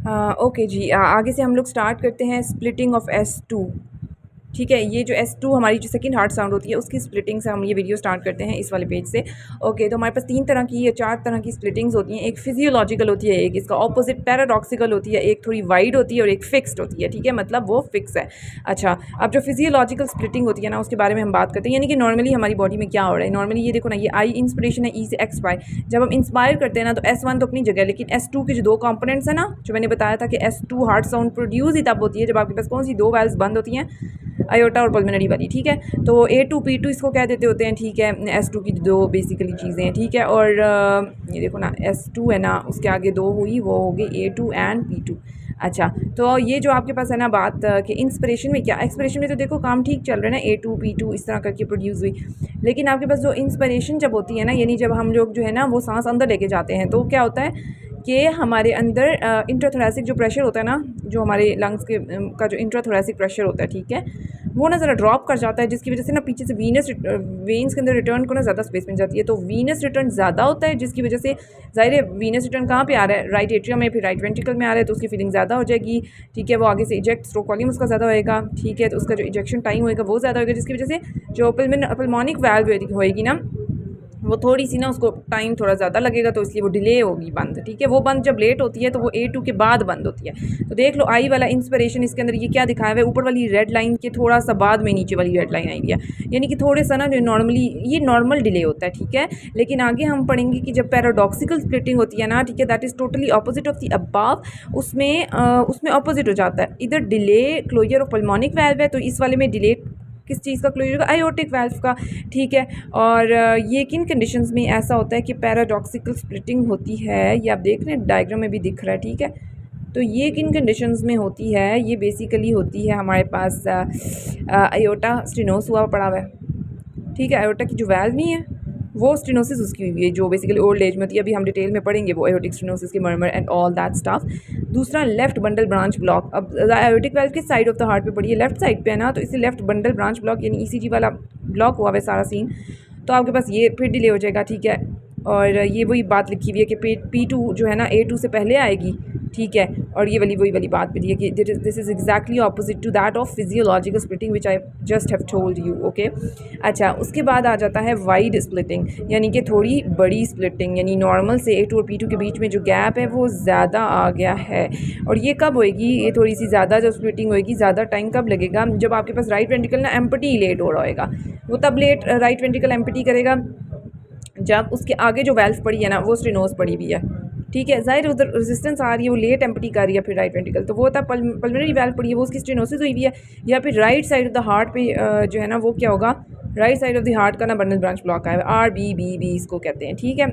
Okay जी, आगे से हम लोग स्टार्ट करते हैं स्प्लिटिंग ऑफ S2। ठीक है, ये जो S2 हमारी जो सेकंड हार्ट साउंड होती है उसकी स्प्लिटिंग से हम ये वीडियो स्टार्ट करते हैं इस वाले पेज से। ओके, तो हमारे पास 3 तरह की या 4 तरह की स्प्लिटिंग्स होती हैं। एक फिजियोलॉजिकल होती है, एक इसका ऑपोजिट पैराडॉक्सिकल होती है, एक थोड़ी वाइड होती है और एक फिक्स्ड होती है। ठीक है, मतलब वो फिक्स है। अच्छा, अब जो फिजियोलॉजिकल स्प्लिटिंग होती है ना उसके बारे में हम बात करते हैं, यानी कि नॉर्मली हमारी बॉडी में क्या हो रहा है। नॉर्मली ये देखो ना, ये आई इंस्पिरेशन है, ई से एक्सपायर। जब हम इंस्पायर करते हैं ना तो S1 तो अपनी जगह है, लेकिन S2 के जो 2 कंपोनेंट्स हैं ना, जो मैंने बताया था कि S2 हार्ट साउंड प्रोड्यूस ही तब होती है जब आपके पास कौन सी 2 वैल्व्स बंद होती हैं, आयोटा और पल्मोनरी वाली। ठीक है, तो A2 P2 इसको कह देते होते हैं। ठीक है, S2 की 2 बेसिकली चीज़ें हैं। ठीक है, और ये देखो ना, S2 है ना, उसके आगे 2 हुई, वो हो गई A2 एंड P2। अच्छा, तो ये जो आपके पास है ना बात कि इंस्पिरेशन में क्या, एक्सपिरेशन में तो देखो काम ठीक चल रहा है ना, A2 P2 इस तरह करके प्रोड्यूस हुई। लेकिन आपके पास जो इंस्पिरेशन जब होती है ना, यानी जब हम लोग जो है ना वो सांस अंदर लेके जाते हैं, तो क्या होता है कि हमारे अंदर इंट्राथोरेसिक जो प्रेशर होता है ना, जो हमारे लंग्स के का जो इंट्राथोरेसिक प्रेशर होता है, ठीक है, वो ना ज़रा ड्रॉप कर जाता है, जिसकी वजह से ना पीछे से वेन्स के अंदर रिटर्न को ना ज़्यादा स्पेस मिल जाती है। तो वीनस रिटर्न ज़्यादा होता है, जिसकी वजह से ज़ाहिर है वीनस रिटर्न कहाँ पे आ रहा है, राइट एट्रियम में, फिर राइट वेंट्रिकल में आ रहा है, तो उसकी फीलिंग ज़्यादा हो जाएगी। ठीक है, वो आगे से इजेक्ट स्ट्रोक वॉल्यूम उसका ज़्यादा होएगा। ठीक है, तो उसका जो इजेक्शन टाइम होएगा वो ज़्यादा होएगा, जिसकी वजह से जो पल्मोनिक वाल्व होएगी ना, वो थोड़ी सी ना उसको टाइम थोड़ा ज़्यादा लगेगा, तो इसलिए वो डिले होगी बंद। ठीक है, वो बंद जब लेट होती है तो वो A2 के बाद बंद होती है। तो देख लो, आई वाला इंस्पिरेशन, इसके अंदर ये क्या दिखाया हुआ है, ऊपर वाली रेड लाइन के थोड़ा सा बाद में नीचे वाली रेड लाइन आई हुई है, यानी कि थोड़े सा ना जो नॉर्मली ये नॉर्मल डिले होता है। ठीक है, लेकिन आगे हम पढ़ेंगे कि जब पैराडॉक्सिकल स्प्लिटिंग होती है ना, ठीक है, that is totally opposite of the above. उसमें ऑपोजिट हो जाता है, इधर delay closure of pulmonic valve है, तो इस वाले में डिले किस चीज़ का क्लोजर का, आयोटिक वाल्व का। ठीक है, और ये किन कंडीशंस में ऐसा होता है कि पैराडॉक्सिकल स्प्लिटिंग होती है, ये आप देख रहे हैं डायग्राम में भी दिख रहा है। ठीक है, तो ये किन कंडीशंस में होती है, ये बेसिकली होती है हमारे पास आयोटा स्टेनोस हुआ पड़ा हुआ है। ठीक है, आयोटा की जो वाल्व नहीं है वो स्टेनोसिस उसकी हुई है, जो बेसिकली ओल्ड एज में होती है। अभी हम डिटेल में पढ़ेंगे वो आयोटिक स्टेनोसिस की murmur and all that stuff. दूसरा, लेफ्ट बंडल ब्रांच ब्लॉक। अब आयोटिक वाल्व किस साइड ऑफ द हार्ट पे पड़ी है, लेफ्ट साइड पे है ना, तो इसे लेफ्ट बंडल ब्रांच ब्लॉक यानी ECG वाला ब्लॉक हुआ है सारा सीन, तो आपके पास ये फिर डिले हो जाएगा। ठीक है, और ये वही बात लिखी हुई है कि P2 जो है ना A2 से पहले आएगी। ठीक है, और ये वही बात भी दी है कि this is exactly opposite to that of physiological splitting which I just have told you. Okay, अच्छा, उसके बाद आ जाता है वाइड स्प्लिटिंग, यानी कि थोड़ी बड़ी स्प्लिटिंग, यानी नॉर्मल से A2 और P2 के बीच में जो गैप है वो ज़्यादा आ गया है। और ये कब होएगी, ये थोड़ी सी ज़्यादा जो स्प्लिटिंग होएगी, ज़्यादा टाइम कब लगेगा, जब आपके पास राइट वेंट्रिकल ना एम्प्टी लेट हो रहा होएगा। वो तब लेट राइट वेंट्रिकल एम्प्टी करेगा जब उसके आगे जो वेल्व पड़ी है ना वो स्टेनोस पड़ी हुई है। ठीक है, जाहिर उधर रेजिस्टेंस आ रही है, वो लेट एम्प्टी कर रही है फिर राइट वेंट्रिकल, तो वो तब पल्मोनरी वेल्व पड़ी है, वो उसकी स्टेनोसिस हुई हुई है। या फिर right side of the heart पे जो है ना वो क्या होगा, right side of the heart का ना बंडल ब्रांच ब्लॉक आया है, RBBB इसको कहते हैं। ठीक है,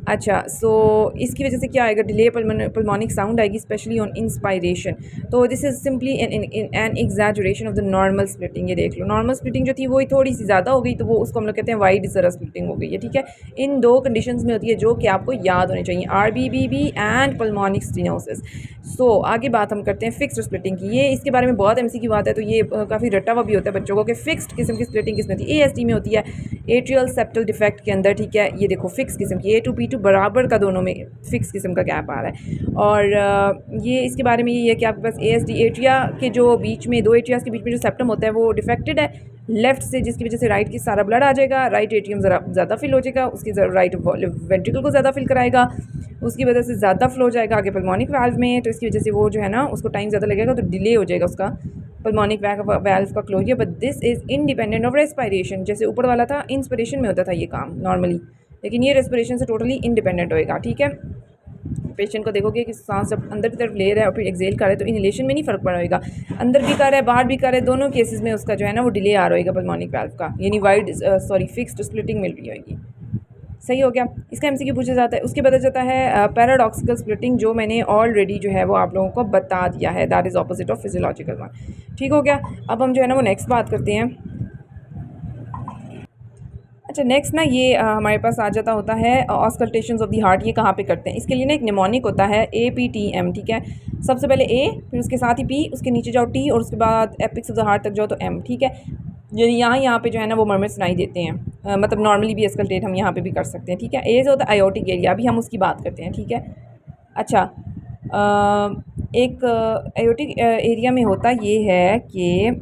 अच्छा, सो इसकी वजह से क्या आएगा, डिले पल्मोनिक साउंड आएगी, स्पेशली ऑन इंस्पायरेशन। तो this is simply an exaggeration of the normal splitting. ये देख लो, नॉर्मल स्प्लिटिंग जो थी वो थोड़ी सी ज़्यादा हो गई, तो वो उसको हम लोग कहते हैं वाइड ज़रा स्प्लिटिंग हो गई है। ठीक है, इन 2 कंडीशंस में होती है जो कि आपको याद होने चाहिए, RBBB एंड पल्मोनिक स्टेनोसिस। सो आगे बात हम करते हैं फिक्स्ड स्प्लिटिंग की। ये इसके बारे में बहुत MC की बात है, तो ये काफ़ी रटा हुआ भी होता है बच्चों को कि फिक्स्ड किस्म की स्प्लिटिंग किस में होती है, ASD में होती है, एट्रियल सेप्टल डिफेक्ट के अंदर। ठीक है, ये देखो फिक्स किस्म की A2 P2 बराबर का दोनों में फिक्स किस्म का गैप आ रहा है। और ये इसके बारे में ये है कि आपके पास ASD एट्रिया के जो बीच में 2 एट्रियाज के बीच में जो सेप्टम होता है वो डिफेक्टेड है लेफ्ट से, जिसकी वजह से राइट की सारा ब्लड आ जाएगा, राइट एट्रियम ज़रा ज़्यादा फिल हो जाएगा, उसकी राइट वेंट्रिकल को ज़्यादा फिल कराएगा, उसकी वजह से ज़्यादा फ्लो जाएगा आगे पल्मोनिक वाल्व में, तो इसकी वजह से वो जो है ना उसको टाइम ज़्यादा लगेगा, तो डिले हो जाएगा उसका पल्मोनिक वाल्व का closure. But this is independent of respiration. जैसे ऊपर वाला था इंस्पिरेशन में होता था ये काम नॉर्मली, लेकिन ये रेस्पिरेशन से टोटली इंडिपेंडेंट होएगा। ठीक है, पेशेंट को देखोगे कि सांस जब अंदर की तरफ ले रहा है और फिर एक्सेल कर रहा है, तो इनहेलेशन में नहीं फ़र्क पड़ेगा, अंदर भी कर रहा है बाहर भी कर रहा है, दोनों केसेस में उसका जो है ना वो डिले आ रहेगा पल्मोनिक वाल्व का, यानी फिक्स्ड स्प्लिटिंग मिल रही होगी। सही हो गया, इसका MCQ पूछा जाता है। उसके बाद जाता है पैराडॉक्सिकल स्प्लिटिंग, जो मैंने ऑलरेडी जो है वो आप लोगों को बता दिया है, that is opposite of physiological one. ठीक हो गया, अब हम जो है ना वो नेक्स्ट बात करते हैं। अच्छा, नेक्स्ट ना ये हमारे पास आ जाता होता है ऑस्कल्टेशंस ऑफ द हार्ट। ये कहाँ पे करते हैं, इसके लिए ना एक निमोनिक होता है APTM। ठीक है, सबसे पहले A, फिर उसके साथ ही P, उसके नीचे जाओ T, और उसके बाद एपिक्स ऑफ द हार्ट तक जाओ तो M। ठीक है, यानी यहाँ पे जो है ना वो मर्मर सुनाई देते हैं, मतलब नॉर्मली भी एस्कल्टेट हम यहाँ पे भी कर सकते हैं। ठीक है, A जो होता है आयोटिक एरिया, अभी हम उसकी बात करते हैं। ठीक है, अच्छा, एक एयोटिक एरिया में होता ये है कि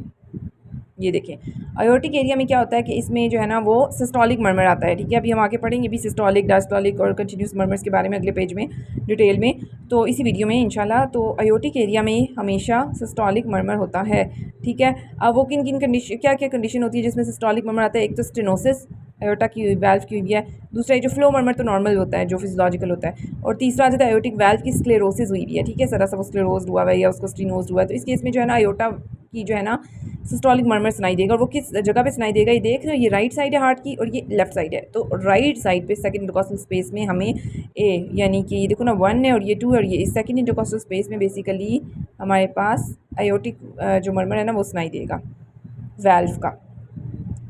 ये देखें, अयोटिक एरिया में क्या होता है कि इसमें जो है ना वो सिस्टोलिक मर्मर आता है। ठीक है, अभी हम आगे पढ़ेंगे भी सिस्टोलिक, डायस्टोलिक और कंटिन्यूस मर्मर्स के बारे में अगले पेज में डिटेल में, तो इसी वीडियो में इंशाल्लाह। तो अयोटिक एरिया में हमेशा सिस्टोलिक मर्मर होता है। ठीक है, अब वो किन किन कंडीशन, क्या क्या कंडीशन होती है जिसमें सिस्टोलिक मर्मर आता है? एक तो स्टेनोसिस, अयोटा की वाल्व की हुई है। दूसरा जो फ्लो मर्मर तो नॉर्मल होता है, जो फिजियोलॉजिकल होता है। और तीसरा आ जाता है अयोटिक वाल्व की स्क्लेरोसिस हुई हुई है। ठीक है, जरा सा वो स्क्लेरोज हुआ है या उसको स्टेनोज हुआ है, तो इस केस में जो है ना अयोटा की जो है ना सिस्टोलिक मर्मर सुनाई देगा। और वो किस जगह पे सुनाई देगा? ये देख रहे हो, ये राइट साइड है हार्ट की और ये लेफ्ट साइड है। तो राइट साइड पे सेकंड इंटरकॉस्टल स्पेस में हमें ए, यानी कि ये देखो ना 1 है और ये 2 है, और ये इस सेकंड इंटरकॉस्टल स्पेस में बेसिकली हमारे पास अयोटिक जो मर्मर है ना वो सुनाई देगा वाल्व का,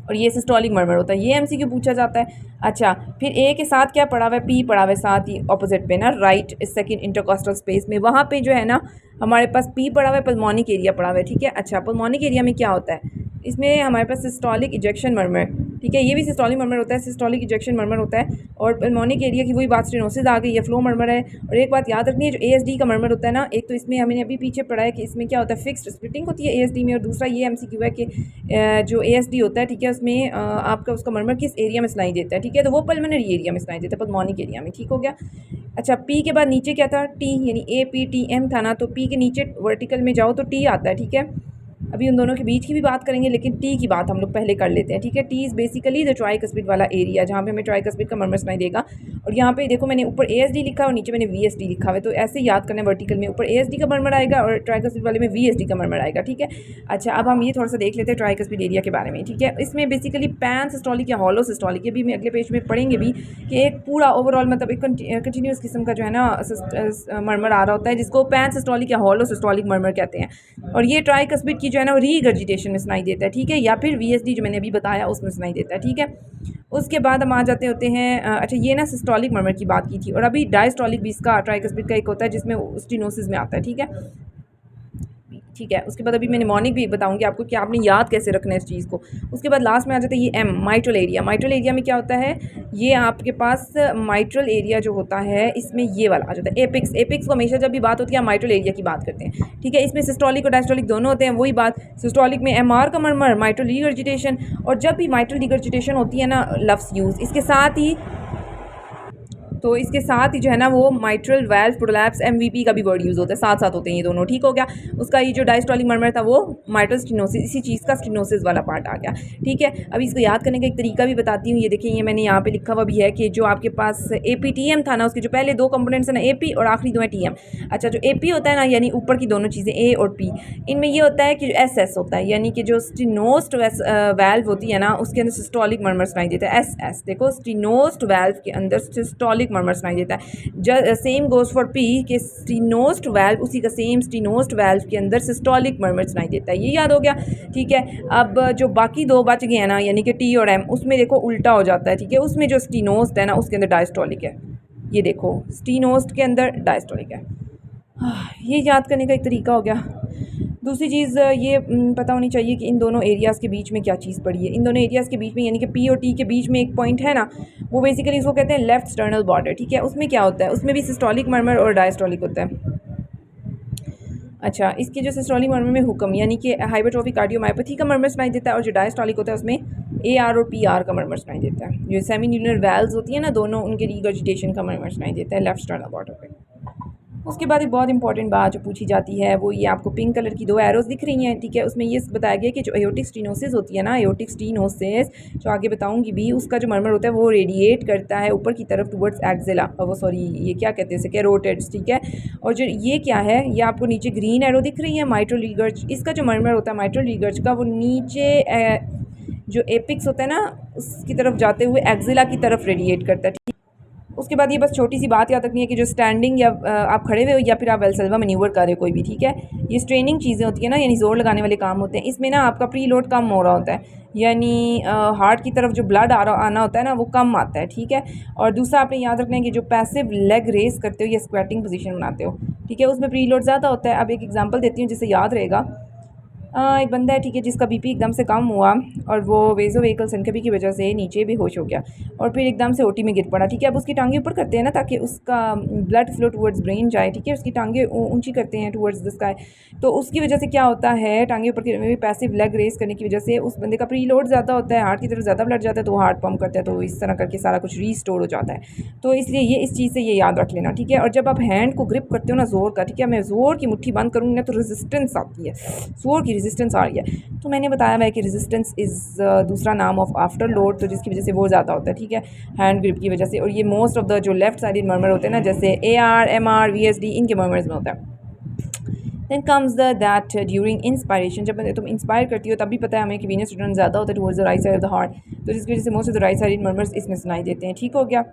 और ये सिस्टोलिक मर्मर होता है। ये एमसीक्यू पूछा जाता है। अच्छा, फिर ए के साथ क्या पड़ा हुआ है? पी पड़ा हुआ है साथ ही ऑपोजिट पे ना, राइट सेकंड इंटरकॉस्टल स्पेस में, वहाँ पे जो है ना हमारे पास पी पड़ा हुआ है, पल्मोनिक एरिया पड़ा हुआ है। ठीक है, अच्छा पल्मोनिक एरिया में क्या होता है? इसमें हमारे पास सिस्टोलिक इजेक्शन मर्मर, ठीक है, ये भी सिस्टोलिक मर्मर होता है, सिस्टोलिक इजेक्शन मर्मर होता है। और पल्मोनिक एरिया की वही बात, स्टेनोसिस आ गई, ये फ्लो मर्मर है। और एक बात याद रखनी है, जो एएसडी का मर्मर होता है ना, एक तो इसमें हमने अभी पीछे पढ़ा है कि इसमें क्या होता है, फिक्स्ड स्प्लिटिंग होती है एएसडी में। और दूसरा ये एमसीक्यू है कि जो एएसडी होता है, ठीक है, उसमें आपका उसका मर्मर किस एरिया में सुनाई देता है? ठीक है, तो वो पल्मोनरी एरिया में सुनाई देता है, पल्मोनिक एरिया में। ठीक हो गया। अच्छा, पी के बाद नीचे क्या था? टी, यानी ए पी टी एम था ना, तो पी के नीचे वर्टिकल में जाओ तो टी आता है। ठीक है, अभी उन दोनों के बीच की भी बात करेंगे, लेकिन टी की बात हम लोग पहले कर लेते हैं। ठीक है, T is basically the tricuspid वाला एरिया, जहाँ पे हमें ट्राइकस्पिड का मर्मर सुनाई देगा। और यहाँ पे देखो मैंने ऊपर एएसडी लिखा है और नीचे मैंने वीएसडी लिखा हुआ है, तो ऐसे याद करना है, वर्टिकल में ऊपर एएसडी का मर्मर आएगा और ट्राइकस्पिड वाले में वीएसडी का मर्मर आएगा। ठीक है, अच्छा अब हम ये थोड़ा सा देख लेते हैं ट्राइकस्पिड एरिया के बारे में। ठीक है, इसमें बेसिकली पैन सिस्टोलिक या हॉलो सिस्टोलिक, ये भी मैं अगले पेज में पढ़ेंगे भी, कि एक पूरा ओवरऑल मतलब एक कंटिन्यूस किस्म का जो है ना मर्मर आ रहा होता है, जिसको पैन सिस्टोलिक या हॉलो सिस्टोलिक मर्मर कहते हैं। और ये ट्राइकस्पिड की जो है ना रीगर्जिटेशन में सुनाई देता है। ठीक है, या फिर वीएसडी जो मैंने अभी बताया उसमें सुनाई देता है। ठीक है, उसके बाद हम आ जाते होते हैं, अच्छा ये ना सिस्टोलिक मर्मर की बात की थी, और अभी डायस्टोलिक भी इसका ट्राइकस्पिड का एक होता है जिसमें स्टेनोसिस में आता है। ठीक है, ठीक है, उसके बाद अभी मैं निमोनिक भी बताऊंगी आपको कि आपने याद कैसे रखना है इस चीज़ को। उसके बाद लास्ट में आ जाता है ये M, mitral area. Mitral area में क्या होता है? ये आपके पास माइट्रल एरिया जो होता है, इसमें ये वाला आ जाता है एपिक्स। एपिक्स को हमेशा जब भी बात होती है हम माइट्रल एरिया की बात करते हैं। ठीक है, इसमें सिस्टोलिक और डायस्टोलिक दोनों होते हैं। वही बात, सिस्टोलिक में एमआर का मर्मर, माइट्रल रिगर्जिटेशन, और जब भी माइट्रल रिगर्जिटेशन होती है ना, लफ्स यूज़ इसके साथ ही, तो इसके साथ ही जो है ना वो माइट्रल वाल्व प्रोलैप्स एमवीपी का भी वर्ड यूज़ होता है, साथ साथ होते हैं ये दोनों। ठीक हो गया। उसका ये जो डायस्टोलिक मर्मर था वो माइट्रल स्टेनोसिस, इसी चीज़ का स्टेनोसिस वाला पार्ट आ गया। ठीक है, अब इसको याद करने का एक तरीका भी बताती हूँ। ये देखिए, ये मैंने यहाँ पे लिखा हुआ भी है कि जो आपके पास एपीटीएम था ना, उसके जो पहले दो कंपोनेंट्स है ना, एपी और आखिरी दो है टीएम। अच्छा, जो एपी होता है ना, यानी ऊपर की दोनों चीज़ें ए और पी, इनमें ये होता है कि जो एस होता है, यानी कि जो स्टेनोस्ट वाल्व होती है ना, उसके अंदर सिस्टोलिक मर्मर सुनाई देता है। एस देखो, स्टेनोस्ट वाल्व के अंदर सिस्टोलिक मर्मर सुनाई देता है। सेम गोज फॉर पी के स्टेनोस्ट वाल्व, उसी का सेम स्टेनोस्ट वाल्व के अंदर सिस्टोलिक मर्मर सुनाई देता है। ये याद हो गया। ठीक है, अब जो बाकी दो बच गए हैं ना, यानी कि टी और एम, उसमें देखो उल्टा हो जाता है। ठीक है, उसमें जो स्टेनोस्ट है ना उसके अंदर डायस्टोलिक है। ये देखो, स्टेनोस्ट के अंदर डायस्टोलिक है। ये याद करने का एक तरीका हो गया। दूसरी चीज़ ये पता होनी चाहिए कि इन दोनों एरियाज़ के बीच में क्या चीज़ पड़ी है। इन दोनों एरियाज़ के बीच में, यानी कि पी और टी के बीच में एक पॉइंट है ना, वो बेसिकली इसको कहते हैं लेफ्ट स्टर्नल बॉर्डर। ठीक है, उसमें क्या होता है? उसमें भी सिस्टोलिक मर्मर और डायस्टोलिक होता है। अच्छा, इसके जो सिस्टोलिक मर्मर में हुक्म, यानी कि हाइपरट्रोफी कार्डियोमायोपैथी का मर्मर सुनाई देता है, और जो डायस्टोलिक होता है उसमें AR और PR का मर्मर सुनाई देता है। जो सेमीन्यूलर वैल्व्स होती है ना दोनों, उनके रिगर्जिटेशन का मर्मर सुनाई देता है लेफ्ट स्टर्नल बॉर्डर पे। उसके बाद एक बहुत इंपॉर्टेंट बात जो पूछी जाती है, वो ये आपको पिंक कलर की दो एरोज़ दिख रही हैं। ठीक है, उसमें ये बताया गया कि जो एयोटिक स्टेनोसिस होती है ना, एयोटिक स्टेनोसिस जो आगे बताऊंगी भी, उसका जो मर्मर होता है वो रेडिएट करता है ऊपर की तरफ टुवर्ड्स एक्सिला, वो सॉरी ये क्या कहते हैं इसे, कैरोटिड्स। ठीक है, और जो ये क्या है, ये आपको नीचे ग्रीन एरो दिख रही है, माइट्रल रिगर्ज। इसका जो मर्मर होता है माइट्रल रिगर्ज का, वो नीचे जो एपिक्स होता है ना उसकी तरफ जाते हुए एक्सिला की तरफ रेडिएट करता है। उसके बाद ये बस छोटी सी बात याद रखनी है कि जो स्टैंडिंग या आप खड़े हुए हो या फिर आप वेल्सेल्वा मैन्यूवर कर रहे हो कोई भी, ठीक है, ये स्ट्रेनिंग चीज़ें होती है ना, यानी जोर लगाने वाले काम होते हैं। इसमें ना आपका प्री लोड कम हो रहा होता है, यानी हार्ट की तरफ जो ब्लड आना होता है ना वो कम आता है। ठीक है, और दूसरा आपने याद रखना है कि जो पैसिव लेग रेस करते हो या स्क्वैटिंग पोजीशन बनाते हो, ठीक है, उसमें प्री लोड ज़्यादा होता है। अब एक एग्जांपल देती हूँ जिससे याद रहेगा। एक बंदा है, ठीक है, जिसका बीपी एकदम से कम हुआ और वो वेजो वेहिकल सिनकपी की वजह से नीचे बेहोश हो गया और फिर एकदम से ओटी में गिर पड़ा, ठीक है। अब उसकी टांगें ऊपर करते हैं ना ताकि उसका ब्लड फ्लो टुवर्ड्स ब्रेन जाए, ठीक है। उसकी टांगें ऊंची करते हैं टुवर्ड्स द स्काई, तो उसकी वजह से क्या होता है, टांगें ऊपर की पैसिव लेग रेस करने की वजह से उस बंदे का प्री लोड ज़्यादा होता है, हार्ट की तरफ ज़्यादा ब्लड जाता है, तो वो हार्ट पम्प करता है, तो इस तरह करके सारा कुछ रीस्टोर हो जाता है। तो इसलिए ये इस चीज़ से ये याद रख लेना, ठीक है। और जब आप हैंड को ग्रिप करते हो ना ज़ोर का, ठीक है, मैं ज़ोर की मुट्ठी बंद करूँगी ना तो रेजिस्टेंस आती है, ज़ोर की रेजिस्टेंस आ रही है। तो मैंने बताया हुआ है कि रेजिस्टेंस इज़ दूसरा नाम ऑफ आफ्टर लोड, तो जिसकी वजह से वो ज़्यादा होता है, ठीक है, हैंड ग्रिप की वजह से। और ये मोस्ट ऑफ द जो लेफ्ट साइडेड मर्मर होते हैं ना, जैसे AR MR VSD, इनके मर्मर्स में होता है। Then comes that during inspiration, जब तुम इंस्पायर करती हो तब भी पता है हमें कि वीनस रिटर्न ज़्यादा होता है towards the right side of the heart, तो जिसकी वजह से most of the right sided murmurs इसमें सुनाई देते हैं, ठीक हो गया।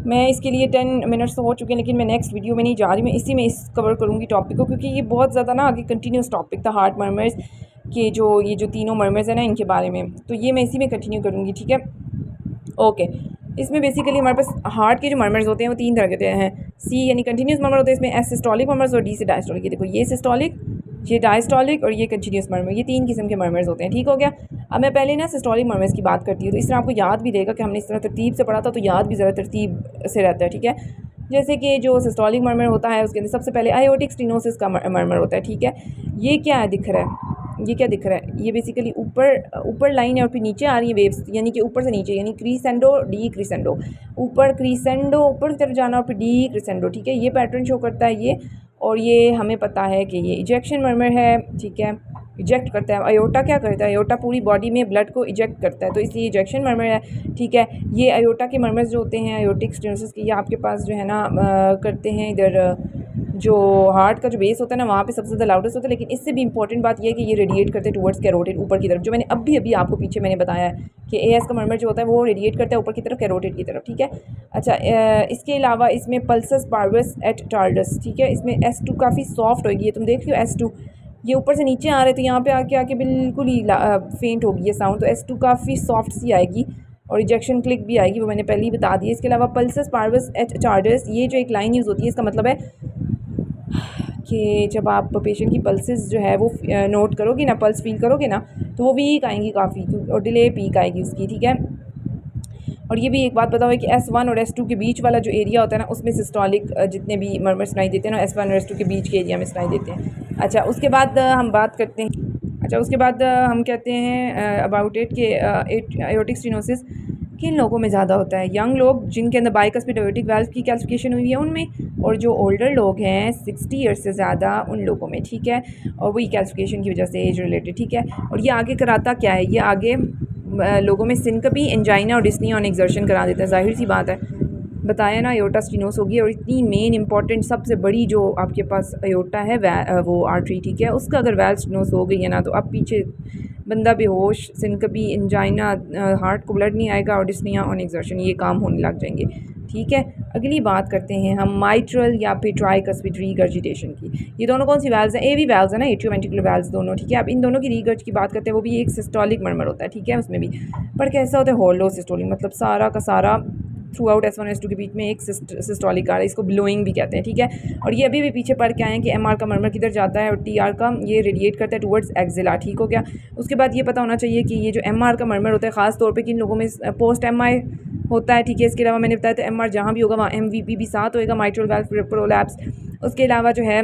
मैं इसके लिए 10 मिनट्स तो हो चुके हैं, लेकिन मैं नेक्स्ट वीडियो में नहीं जा रही, मैं इसी में इस कवर करूँगी टॉपिक को, क्योंकि ये बहुत ज़्यादा ना आगे कंटिन्यूस टॉपिक था हार्ट मर्मर्स के, जो ये जो तीनों मर्मर्स हैं ना इनके बारे में, तो ये मैं इसी में कंटिन्यू करूँगी, ठीक है। ओके, इसमें बेसिकली हमारे पास हार्ट के जो मर्मर्स होते हैं वो तीन तरह के हैं। सी यानी कंटिन्यूस मर्मर होते हैं, इसमें एस सिस्टोलिक मर्मर्स और डी से डायस्टोलिक। ये देखो, ये सिस्टोलिक, ये डायस्टोलिक और ये कंटिन्यूस मर्मर, ये तीन किस्म के मर्मर्स होते हैं, ठीक हो गया। अब मैं पहले ना सिस्टोलिक मर्मर्स की बात करती हूँ, तो इस तरह आपको याद भी रहेगा कि हमने इस तरह तरतीब से पढ़ा था, तो याद भी ज़रा तरतीब से रहता है, ठीक है। जैसे कि जो सिस्टोलिक मर्मर होता है उसके अंदर सबसे पहले आयोटिक स्टेनोसिस का मर्मर होता है, ठीक है। ये क्या है दिख रहा है, ये क्या दिख रहा है, ये बेसिकली ऊपर लाइन है और फिर नीचे आ रही है वेव्स, यानी कि ऊपर से नीचे, यानी क्रीसेंडो डी क्रीसेंडो, ऊपर क्रीसेंडो ऊपर की तरफ जाना और फिर डी क्रीसेंडो, ठीक है। ये पैटर्न शो करता है ये, और ये हमें पता है कि ये इजेक्शन मर्मर है, ठीक है, इजेक्ट करता है। अयोटा क्या करता है, अयोटा पूरी बॉडी में ब्लड को इजेक्ट करता है, तो इसलिए इजेक्शन मर्मर है, ठीक है। ये अयोटा के मर्मर्स जो होते हैं आयोटिक स्टेनोसिस के, ये आपके पास जो है ना करते हैं इधर जो हार्ट का जो बेस होता है ना वहाँ पे सबसे ज़्यादा लाउडेस्ट होता है, लेकिन इससे भी इंपॉर्टेंट बात यह है कि ये रेडिएट करते हैं टुवर्ड्स कैरोटिड, ऊपर की तरफ, जो मैंने अभी आपको पीछे मैंने बताया है कि AS का मर्मर जो होता है वो रेडिएट करता है ऊपर की तरफ, कैरोटिड की तरफ, ठीक है। अच्छा, इसके अलावा इसमें पल्सस पार्वस एट टार्डस, ठीक है, इसमें S2 काफ़ी सॉफ्ट होगी, ये तुम देख रहे हो S2, ये ऊपर से नीचे आ रहे थे, यहाँ पे आके बिल्कुल ही फेंट होगी ये साउंड, तो S2 काफ़ी सॉफ्ट सी आएगी और इजेक्शन क्लिक भी आएगी, वो मैंने पहले ही बता दिया। इसके अलावा पल्सस पार्वस एट टार्डस, ये जो एक लाइन यूज़ होती है, इसका मतलब है कि जब आप पेशेंट की पल्सेस जो है वो नोट करोगे ना, पल्स फील करोगे ना, तो वो वीक आएंगी काफ़ी, और डिले पीक आएगी उसकी, ठीक है। और ये भी एक बात बताओ कि S1 और S2 के बीच वाला जो एरिया होता है ना, उसमें सिस्टोलिक जितने भी मर्मर सुनाई देते हैं ना, S1 और S2 के बीच के एरिया में सुनाई देते हैं। अच्छा, उसके बाद हम बात करते हैं, अच्छा उसके बाद हम कहते हैं अबाउट इट कि आयोटिक स्टेनोसिस किन लोगों में ज़्यादा होता है, यंग लोग जिनके अंदर बाइकस्पिड आयोटिक वाल्व की कैल्सिफिकेशन हुई है उनमें, और जो ओल्डर लोग हैं 60 ईयर्स से ज़्यादा उन लोगों में, ठीक है। और वही कैल्सिफिकेशन की वजह से एज रिलेटेड, ठीक है। और ये आगे कराता क्या है, ये आगे लोगों में सिनकपी, एंजाइना और डिस्निया ऑन एक्सर्शन करा देता है, जाहिर सी बात है, बताया ना अयोटा स्टेनोस होगी। और इतनी मेन इंपॉर्टेंट सबसे बड़ी जो आपके पास अयोटा है वो आर्टरी, ठीक है, उसका अगर वाल्व स्टेनोस हो गई है ना, तो अब पीछे बंदा बेहोश, सिनकपी, एंजाइना, हार्ट को ब्लड नहीं आएगा और डिस्निया ऑन एक्सर्शन, ये काम होने लग जाएंगे, ठीक है। अगली बात करते हैं हम माइट्रल या फिर ट्राइकस्पिड रीगर्जिटेशन की। ये दोनों कौन सी वेल्व्स हैं, AV वेल्व्स है ना, एट्रियोवेंट्रिकुलर वेल्व्स दोनों, ठीक है। अब इन दोनों की रीगर्ज की बात करते हैं, वो भी एक सिस्टोलिक मर्मर होता है, ठीक है, उसमें भी, पर कैसा होता है, होलो सिस्टोलिक, मतलब सारा का सारा थ्रू आउट S1 S2 के बीच में एक सिस्टोलिक आ रहा है, इसको ब्लोइंग भी कहते हैं, ठीक है। और ये अभी भी पीछे पढ़ के आए हैं कि MR का मर्मर किधर जाता है और TR का ये रेडिएट करता है टुवर्ड्स एक्सिला, ठीक हो गया। उसके बाद ये पता होना चाहिए कि ये जो MR का मर्मर होता है ख़ास तौर पे किन लोगों में पोस्ट MI होता है, ठीक है। इसके अलावा मैंने बताया था MR जहाँ भी होगा वहाँ MVP भी साथ होएगा, माइट्रल वाल्व प्रोलैप्स। उसके अलावा जो है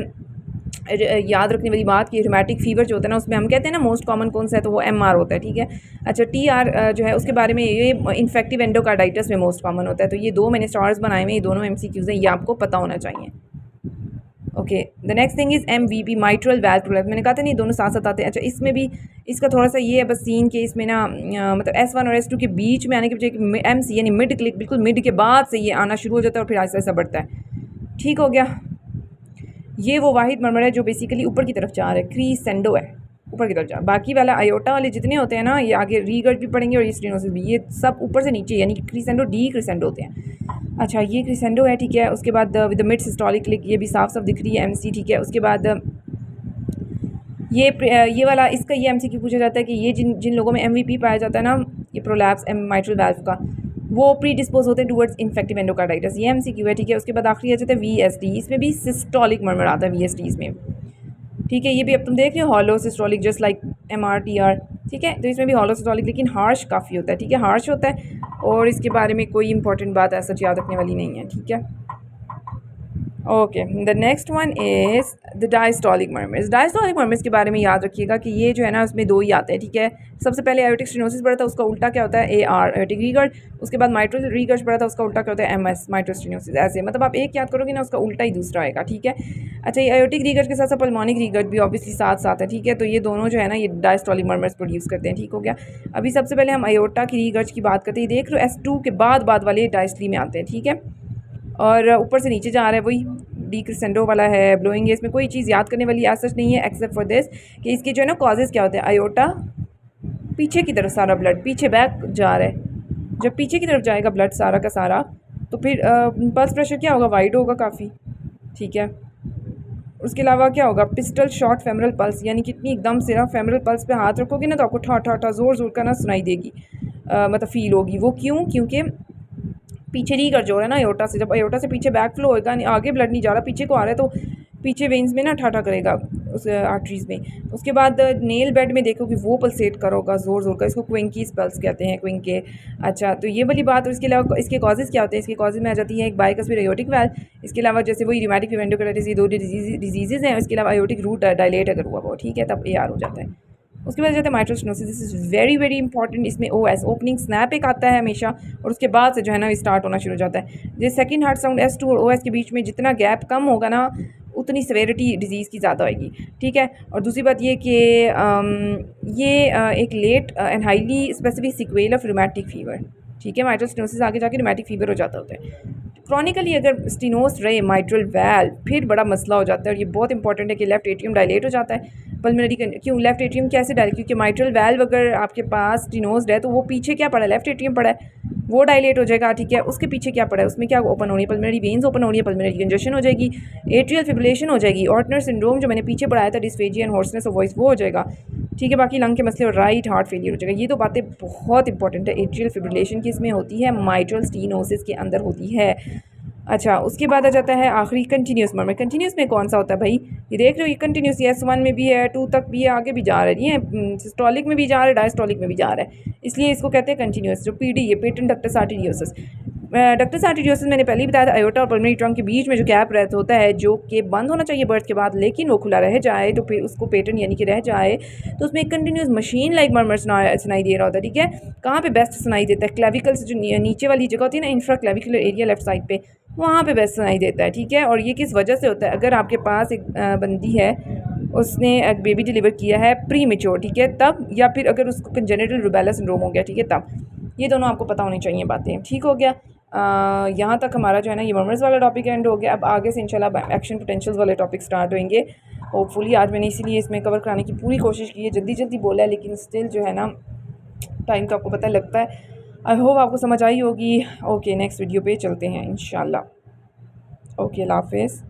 याद रखने वाली बात कि रोमैटिक फीवर जो होता है ना, उसमें हम कहते हैं ना मोस्ट कॉमन कौन सा है, तो वो MR होता है, ठीक है। अच्छा, TR जो है उसके बारे में, ये इन्फेक्टिव एंडोकार्डाइटिस में मोस्ट कॉमन होता है, तो ये दो मैंने स्टार्स बनाए हुए, ये दोनों MCQs हैं, ये आपको पता होना चाहिए। Okay, the next thing is MVP mitral valve prolapse, मैंने कहा था नहीं दोनों साथ साथ आते हैं। अच्छा, इसमें भी इसका थोड़ा सा ये है बस सीन के इसमें ना मतलब S1 और S2 के बीच में आने के बजाय MC यानी मिड क्लिक, बिल्कुल मिड के बाद से ये आना शुरू हो जाता है और फिर आहिस्ता आहिस्ता बढ़ता है, ठीक हो गया। ये वो वाहिद मर्मर है जो बेसिकली ऊपर की तरफ जा रहा है, क्रीसेंडो है, ऊपर की तरफ जा। बाकी वाला अयोटा वाले जितने होते हैं ना, ये आगे रीगर्ज भी पढ़ेंगे और ये स्टेनोसिस भी, ये सब ऊपर से नीचे यानी क्रीसेंडो डी क्रीसेंडो होते हैं। अच्छा, ये क्रीसेंडो है, ठीक है। उसके बाद विद मिड सिस्टोलिक क्लिक, ये भी साफ साफ दिख रही है MC, ठीक है। उसके बाद ये वाला इसका ये MCQ पूछा जाता है कि ये जिन लोगों में MVP पाया जाता है ना, ये प्रोलैप्स माइट्रल वाल्व का, वो प्री डिस्पोज होते हैं टुवर्ड्स इन्फेक्टिव एंडोकार्डाइटिस, ये MCQ है, ठीक है। उसके बाद आखिरी आ जाता है VSD, इसमें भी सिस्टोलिक मर्मर आता है VSDs में, ठीक है। ये भी अब तुम देख रहे हो hollow systolic just like MRTR। ठीक है, तो इसमें भी हॉलो सिस्टोलिक लेकिन हार्श काफ़ी होता है। ठीक है, हार्श होता है और इसके बारे में कोई इंपॉर्टेंट बात ऐसा याद रखने वाली नहीं है। ठीक है, okay. The next one is the diastolic murmurs. Diastolic murmurs के बारे में याद रखिएगा कि ये जो है ना उसमें दो ही आते हैं। ठीक है, सबसे पहले एयोटिक स्टेनोसिस पड़ा था, उसका उल्टा क्या होता है AR एयोटिक रीगर्ड। उसके बाद माइट्रल रीगर्ड पड़ा था, उसका उल्टा क्या होता है MS माइट्रल स्टेनोसिस। ऐसे मतलब आप एक याद करोगे ना उसका उल्टा ही दूसरा आएगा। ठीक है, अच्छा ये एयोटिक रीगर्ड के साथ साथ पल्मोनिक रीगर्ड भी ऑब्वियसली साथ साथ है। ठीक है, तो ये दोनों जो है ना ये डायस्टोलिक मर्मर्स प्रोड्यूस करते हैं। ठीक हो गया। अभी सबसे पहले हम अयोटा की रीगर्ड की बात करते हैं। देख लो S2 के बाद वाले डायस्टली में आते हैं। ठीक है, और ऊपर से नीचे जा रहा है वही डिक्रेसेंडो वाला है, ब्लोइंग है। इसमें कोई चीज़ याद करने वाली ऐसा नहीं है एक्सेप्ट फॉर दिस कि इसके जो है ना कॉजेज़ क्या होते हैं। आयोटा पीछे की तरफ सारा ब्लड पीछे बैक जा रहा है। जब पीछे की तरफ जाएगा ब्लड सारा का सारा तो फिर पल्स प्रेशर क्या होगा, वाइड होगा काफ़ी। ठीक है, उसके अलावा क्या होगा, पिस्टल शॉर्ट फेमरल पल्स, यानी कितनी एकदम से ना फेमरल पल्स पे हाथ रखोगे ना तो आपको ठा ठा ठा ज़ोर ज़ोर का ना सुनाई देगी, मतलब फील होगी। वो क्यों, क्योंकि पीछे रीगर जो है ना अयोटा से, जब अयोटा से पीछे बैक फ्लो होएगा, आगे ब्लड नहीं जा रहा, पीछे को आ रहा है, तो पीछे वेन्स में ना ठाठा करेगा उस आर्टरीज़ में। उसके बाद नेल बेड में देखो कि वो पल्सेट करोगा ज़ोर ज़ोर का, इसको क्विंकीज पल्स कहते हैं, क्विंके। अच्छा, तो ये वाली बात। और इसके अलावा इसके कॉजेज़ क्या होते हैं, इसके कॉजेज़ में आ जाती है एक बाइकस्पियर अयोटिक वाल्व। इसके अलावा जैसे वही रिमेटिक वेंडोकार्डिटिस, ये दो डिजीज़ हैं। इसके अलावा अयोटिक रूट डायलेट अगर हुआ वो, ठीक है, तब AR हो जाता है। उसके बाद जाता है mitral stenosis. This is very very important. इसमें OS ओपनिंग स्नैप एक आता है हमेशा, और उसके बाद से जो है ना स्टार्ट होना शुरू हो जाता है। जैसे सेकंड हार्ट साउंड S2 और OS के बीच में जितना गैप कम होगा ना उतनी सेवेरिटी डिजीज़ की ज़्यादा होगी। ठीक है, और दूसरी बात ये कि ये एक late and highly specific sequel of rheumatic fever. ठीक है, माइट्रल स्टेनोसिस आगे जाके रूमेटिक फीवर हो जाता होता है। क्रॉनिकली अगर स्टीनोस रहे माइट्रल वाल्व फिर बड़ा मसला हो जाता है, और ये बहुत इंपॉर्टेंट है कि लेफ्ट एट्रियम डायलेट हो जाता है। पल्मोनरी क्यों लेफ्ट एट्रियम कैसे डायलेट, क्योंकि माइट्रल वाल्व अगर आपके पास स्टीनोस्ड है तो वो पीछे क्या पड़ा है, लेफ्ट एट्रियम पड़ा है, वो डायलेट हो जाएगा। ठीक है, उसके पीछे क्या पड़ा है, उसमें क्या ओपन हो रही है, पल्मोनरी वेन्स ओपन हो रही है, पल्मोनरी कंजेशन हो जाएगी, एट्रियल फिब्रिलेशन हो जाएगी, ऑर्टनर सिंड्रोम जो मैंने पीछे पढ़ाया था, dysphagia and hoarseness of voice, वो हो जाएगा। ठीक है, बाकी लंग के मसले और राइट हार्ट फेलियर हो जाएगा। ये तो बातें बहुत इंपॉर्टेंट है। एट्रियल फिब्रिलेशन की इसमें होती है, माइट्रल स्टीनोसिस के अंदर होती है। अच्छा, उसके बाद आ जाता है आखिरी कंटिन्यूस मर्मर। कंटिन्यूस में कौन सा होता है भाई, ये देख रहे हो, ये कंटिन्यूस S1 में भी है, 2 तक भी है, आगे भी जा रहा है, ये सिस्टोलिक में भी जा रहा है, डायस्टोलिक में भी जा रहा है, इसलिए इसको कहते हैं कंटिन्यूस। जो PD है, patent ductus arteriosus. Ductus arteriosus मैंने पहले ही बताया था, अयोटा और पल्मोनरी ट्रंक के बीच में जो गैप रहता होता है, जो कि बंद होना चाहिए बर्थ के बाद, लेकिन वो खुला रह जाए तो फिर उसको पेटेंट यानी कि रह जाए, तो उसमें एक कंटिन्यूस मशीन लाइक मर्मर सुनाई दे रहा होता है। ठीक है, कहाँ पे बेस्ट सुनाई देता है, क्लेविकल से जो नीचे वाली जगह होती है ना, infra clavicular area left side पे, वहाँ पे बेस्ट सुनाई देता है। ठीक है, और ये किस वजह से होता है, अगर आपके पास एक बंदी है, उसने एक बेबी डिलीवर किया है प्री मेच्योर, ठीक है, तब, या फिर अगर उसको कंजेनिटल रूबेला सिंड्रोम हो गया, ठीक है, तब। ये दोनों आपको पता होनी चाहिए बातें। ठीक हो गया, यहाँ तक हमारा जो है ना ये मर्मर्स वाला टॉपिक एंड हो गया। अब आगे से इंशाल्लाह एक्शन पोटेंशियल्स वाले टॉपिक स्टार्ट होंगे होपफुली। आज मैंने इसीलिए इसमें कवर कराने की पूरी कोशिश की है, जल्दी जल्दी बोला है, लेकिन स्टिल जो है ना टाइम का आपको पता लगता है। आई होप आपको समझ आई होगी। ओके, नेक्स्ट वीडियो पे चलते हैं इंशाल्लाह। ओके, अल्लाह हाफिज़।